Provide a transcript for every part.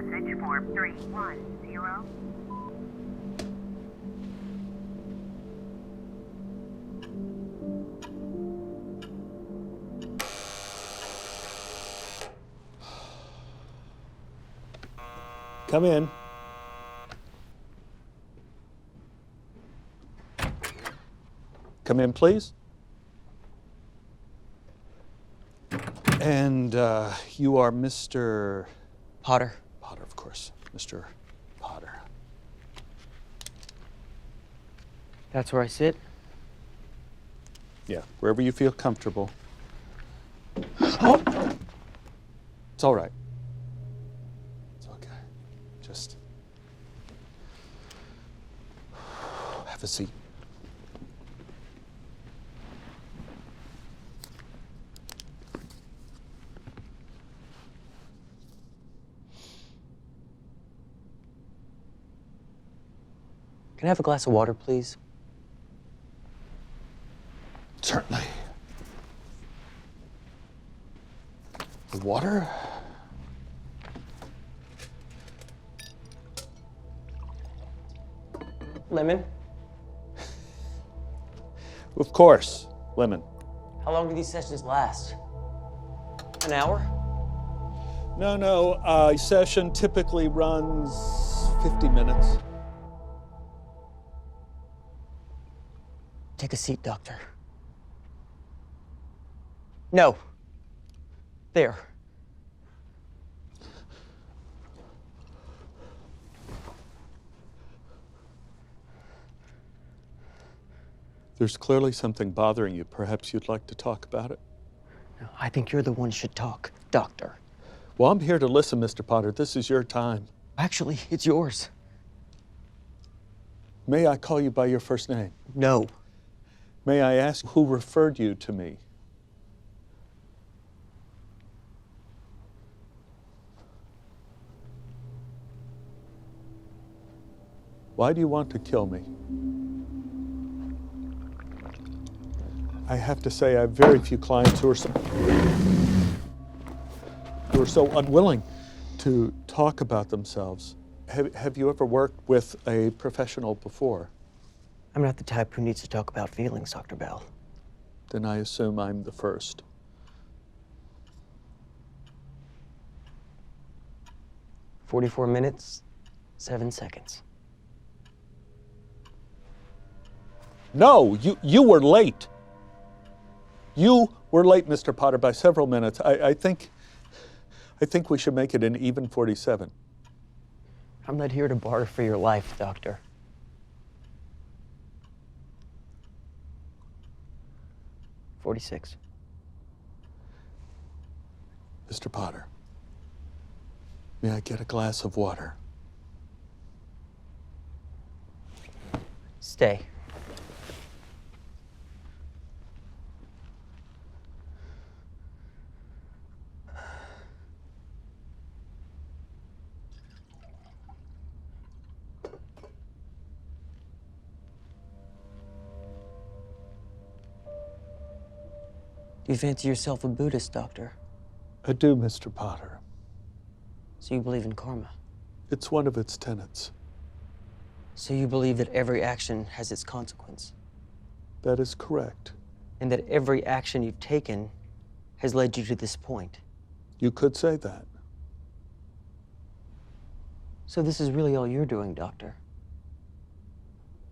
message for 310. Come in. Come in, please. And you are Mr. Potter. Potter, of course. Mr. Potter. That's where I sit. Yeah, wherever you feel comfortable. Oh. It's all right. It's okay. Just have a seat. Can I have a glass of water, please? Certainly. The water? Lemon? Of course, lemon. How long do these sessions last? An hour? No, a session typically runs 50 minutes. Take a seat, doctor. No. There. There's clearly something bothering you. Perhaps you'd like to talk about it? No, I think you're the one who should talk, doctor. Well, I'm here to listen, Mr. Potter. This is your time. Actually, it's yours. May I call you by your first name? No. May I ask who referred you to me? Why do you want to kill me? I have to say I have very few clients who are so unwilling to talk about themselves. Have you ever worked with a professional before? I'm not the type who needs to talk about feelings, Dr. Bell. Then I assume I'm the first. "44 minutes, 7 seconds. No, you were late. You were late, Mr. Potter, by several minutes. I think we should make it an even 47. I'm not here to barter for your life, doctor. $46. Mr. Potter, may I get a glass of water? Stay. Do you fancy yourself a Buddhist, doctor? I do, Mr. Potter. So you believe in karma? It's one of its tenets. So you believe that every action has its consequence? That is correct. And that every action you've taken has led you to this point? You could say that. So this is really all you're doing, doctor?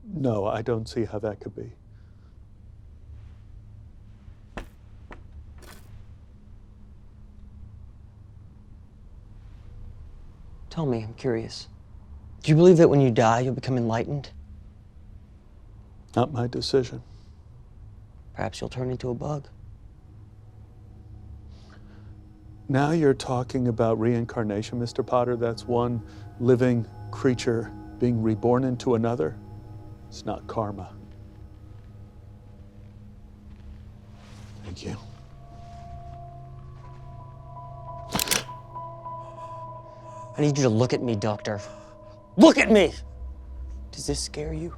No, I don't see how that could be. Tell me, I'm curious. Do you believe that when you die, you'll become enlightened? Not my decision. Perhaps you'll turn into a bug. Now you're talking about reincarnation, Mr. Potter. That's one living creature being reborn into another. It's not karma. Thank you. I need you to look at me, doctor. Look at me! Does this scare you?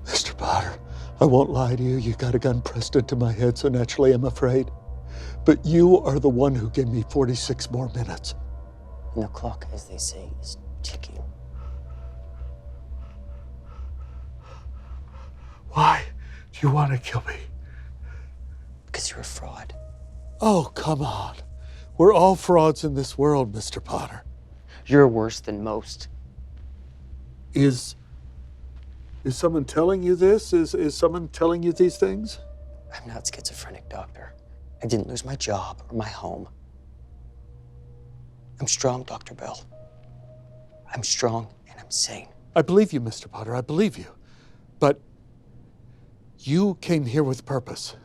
Mr. Potter, I won't lie to you. You got a gun pressed into my head, so naturally I'm afraid. But you are the one who gave me 46 more minutes. And the clock, as they say, is ticking. Why do you want to kill me? Because you're a fraud. Oh, come on. We're all frauds in this world, Mr. Potter. You're worse than most. Is someone telling you this? Is someone telling you these things? I'm not schizophrenic, Doctor. I didn't lose my job or my home. I'm strong, Dr. Bell. I'm strong and I'm sane. I believe you, Mr. Potter. I believe you. But you came here with purpose.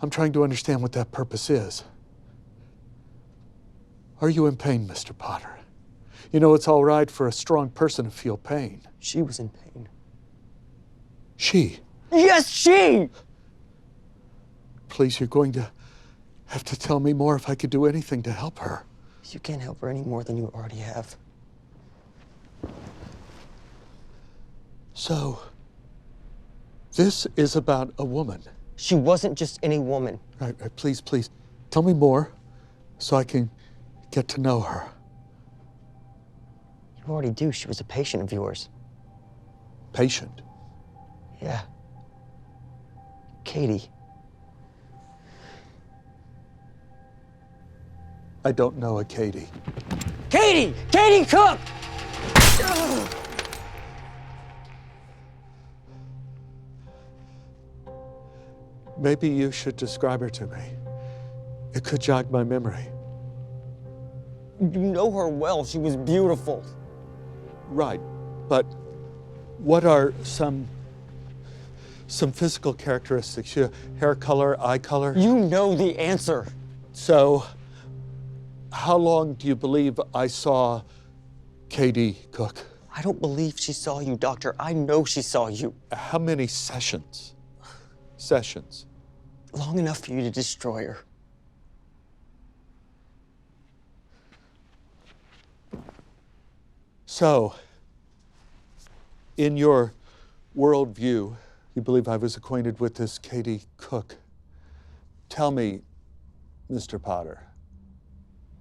I'm trying to understand what that purpose is. Are you in pain, Mr. Potter? You know, it's all right for a strong person to feel pain. She was in pain. She? Yes, she! Please, you're going to have to tell me more if I could do anything to help her. You can't help her any more than you already have. So, this is about a woman. She wasn't just any woman. Right, please, tell me more so I can get to know her. You already do. She was a patient of yours. Patient? Yeah. Katie. I don't know a Katie. Katie! Katie Cook! Maybe you should describe her to me. It could jog my memory. You know her well. She was beautiful. Right, but what are some physical characteristics? Hair color, eye color? You know the answer. So, how long do you believe I saw Katie Cook? I don't believe she saw you, Doctor. I know she saw you. How many sessions? Sessions? Long enough for you to destroy her. So, in your worldview, you believe I was acquainted with this Katie Cook. Tell me, Mr. Potter,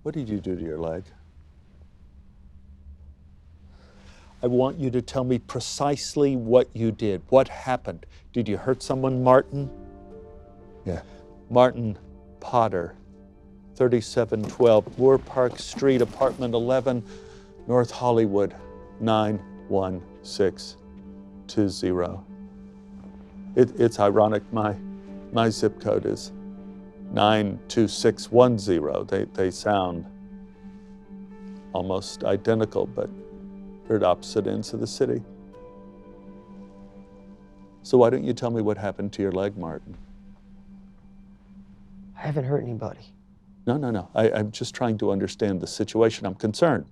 what did you do to your leg? I want you to tell me precisely what you did. What happened? Did you hurt someone, Martin? Yeah. Martin Potter, 3712 Moore Park Street, apartment 11, North Hollywood, 91620. It's ironic, my zip code is 92610. They sound almost identical, but they're at opposite ends of the city. So why don't you tell me what happened to your leg, Martin? I haven't hurt anybody. No. I'm just trying to understand the situation. I'm concerned,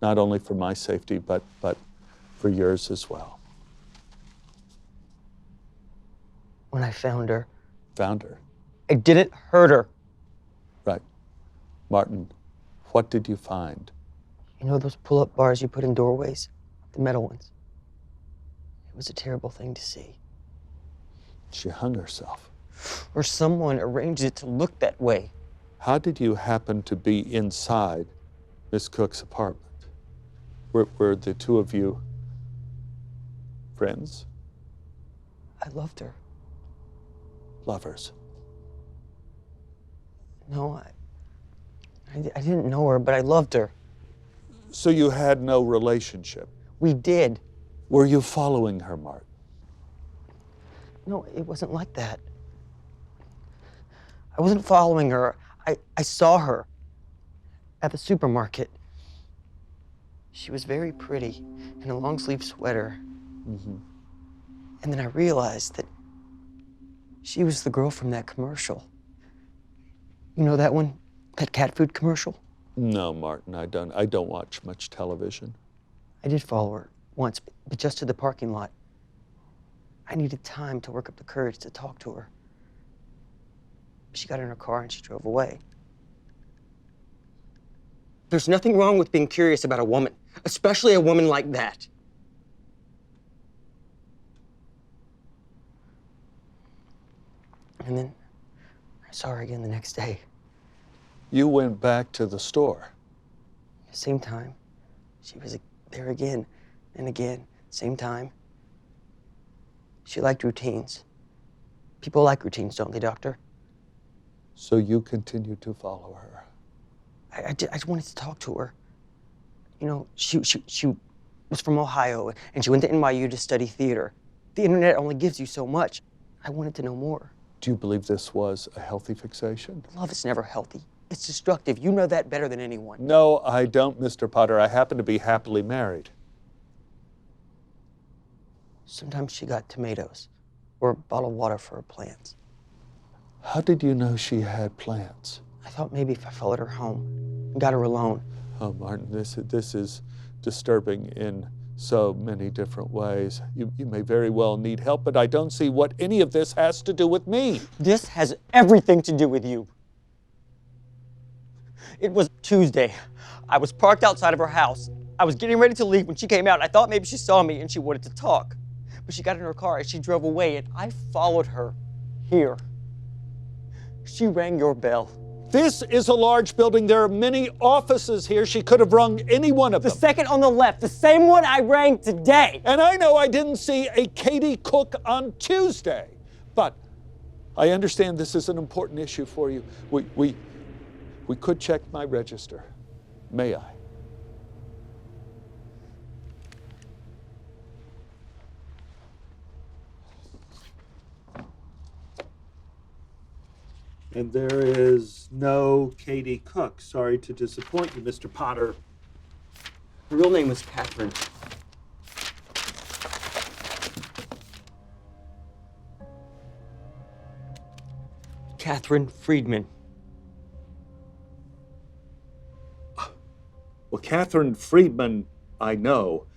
not only for my safety, but for yours as well. When I found her, Found her? I didn't hurt her. Right. Martin, what did you find? You know those pull-up bars you put in doorways? The metal ones. It was a terrible thing to see. She hung herself. Or someone arranged it to look that way. How did you happen to be inside Miss Cook's apartment? Were the two of you friends? I loved her. Lovers? No, I didn't know her, but I loved her. So you had no relationship? We did. Were you following her, Martin? No, it wasn't like that. I wasn't following her. I saw her at the supermarket. She was very pretty in a long-sleeve sweater. Mm-hmm. And then I realized that she was the girl from that commercial. You know that one? That cat food commercial? No, Martin, I don't watch much television. I did follow her once, but just to the parking lot. I needed time to work up the courage to talk to her. She got in her car and she drove away. There's nothing wrong with being curious about a woman, especially a woman like that. And then I saw her again the next day. You went back to the store. Same time. She was there again and again. Same time. She liked routines. People like routines, don't they, Doctor? So you continued to follow her. I just wanted to talk to her. You know, she was from Ohio, and she went to NYU to study theater. The internet only gives you so much. I wanted to know more. Do you believe this was a healthy fixation? Love is never healthy. It's destructive. You know that better than anyone. No, I don't, Mr. Potter. I happen to be happily married. Sometimes she got tomatoes or bottled water for her plants. How did you know she had plants? I thought maybe if I followed her home and got her alone. Oh, Martin, this is disturbing in so many different ways. You may very well need help, but I don't see what any of this has to do with me. This has everything to do with you. It was Tuesday. I was parked outside of her house. I was getting ready to leave when she came out. I thought maybe she saw me and she wanted to talk. But she got in her car and she drove away, and I followed her here. She rang your bell. This is a large building. There are many offices here. She could have rung any one of them. The second on the left, the same one I rang today. And I know I didn't see a Katie Cook on Tuesday, but I understand this is an important issue for you. We could check my register. May I? And there is no Katie Cook. Sorry to disappoint you, Mr. Potter. Her real name was Catherine. Catherine Friedman. Well, Catherine Friedman, I know.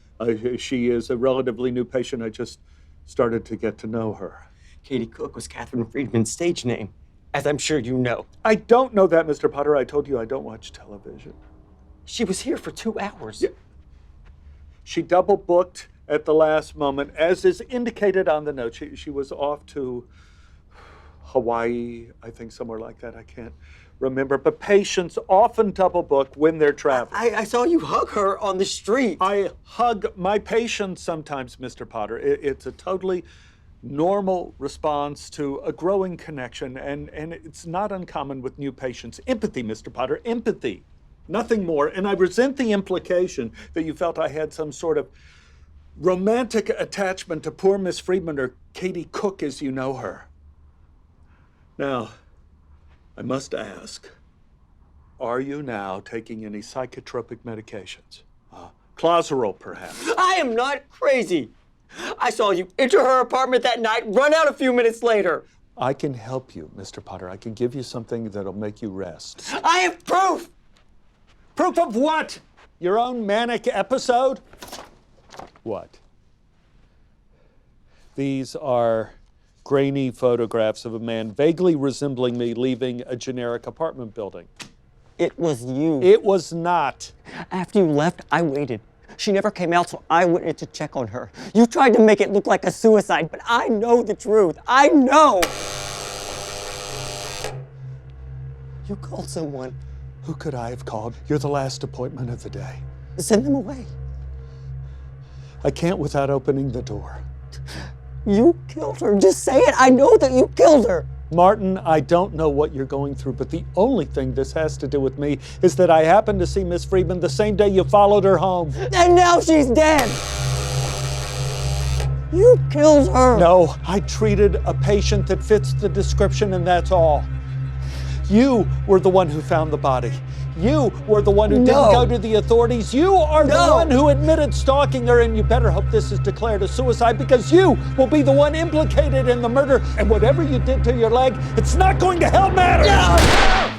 She is a relatively new patient. I just started to get to know her. Katie Cook was Catherine Friedman's stage name, as I'm sure you know. I don't know that, Mr. Potter. I told you I don't watch television. She was here for 2 hours. Yeah. She double booked at the last moment, as is indicated on the note. She was off to Hawaii, I think, somewhere like that. I can't remember. But patients often double book when they're traveling. I saw you hug her on the street. I hug my patients sometimes, Mr. Potter. It's a totally normal response to a growing connection, and it's not uncommon with new patients. Empathy, Mr. Potter, empathy. Nothing more. And I resent the implication that you felt I had some sort of romantic attachment to poor Miss Friedman, or Katie Cook as you know her. Now, I must ask, are you now taking any psychotropic medications? Clozaril, perhaps? I am not crazy. I saw you enter her apartment that night, run out a few minutes later. I can help you, Mr. Potter. I can give you something that'll make you rest. I have proof! Proof of what? Your own manic episode? What? These are grainy photographs of a man vaguely resembling me leaving a generic apartment building. It was you. It was not. After you left, I waited. She never came out, so I went in to check on her. You tried to make it look like a suicide, but I know the truth. I know! You called someone. Who could I have called? You're the last appointment of the day. Send them away. I can't without opening the door. You killed her. Just say it. I know that you killed her. Martin, I don't know what you're going through, but the only thing this has to do with me is that I happened to see Miss Friedman the same day you followed her home. And now she's dead. You killed her. No, I treated a patient that fits the description, and that's all. You were the one who found the body. You were the one who didn't go to the authorities. You are the one who admitted stalking her, and you better hope this is declared a suicide, because you will be the one implicated in the murder, and whatever you did to your leg, it's not going to help matters. No!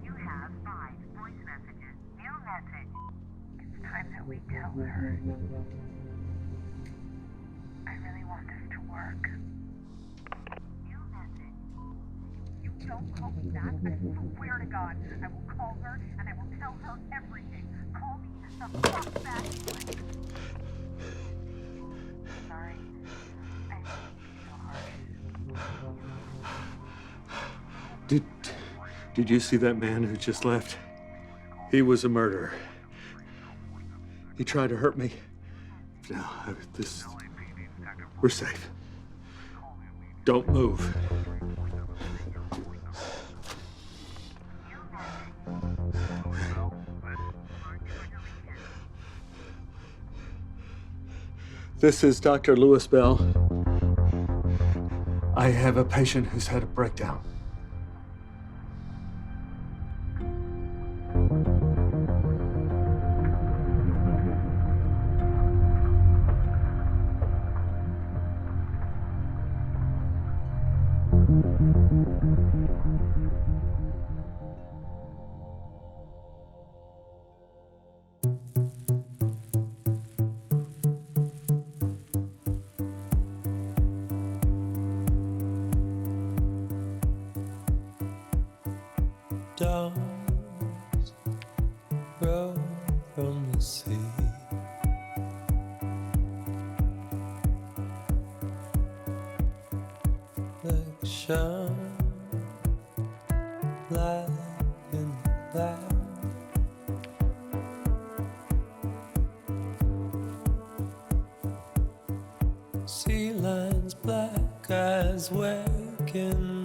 You have 5 voice messages. New message. It's time that we tell her. I really want this to work. New message. You don't call me back. I swear to God, I will call her and I will tell her everything. Call me the fuck back. Sorry. I didn't mean to be so harsh. Did you see that man who just left? He was a murderer. He tried to hurt me. No, we're safe. Don't move. This is Dr. Lewis Bell. I have a patient who's had a breakdown. Dogs roll from the sea. Like shine light in the cloud. Sea lions, black eyes, waking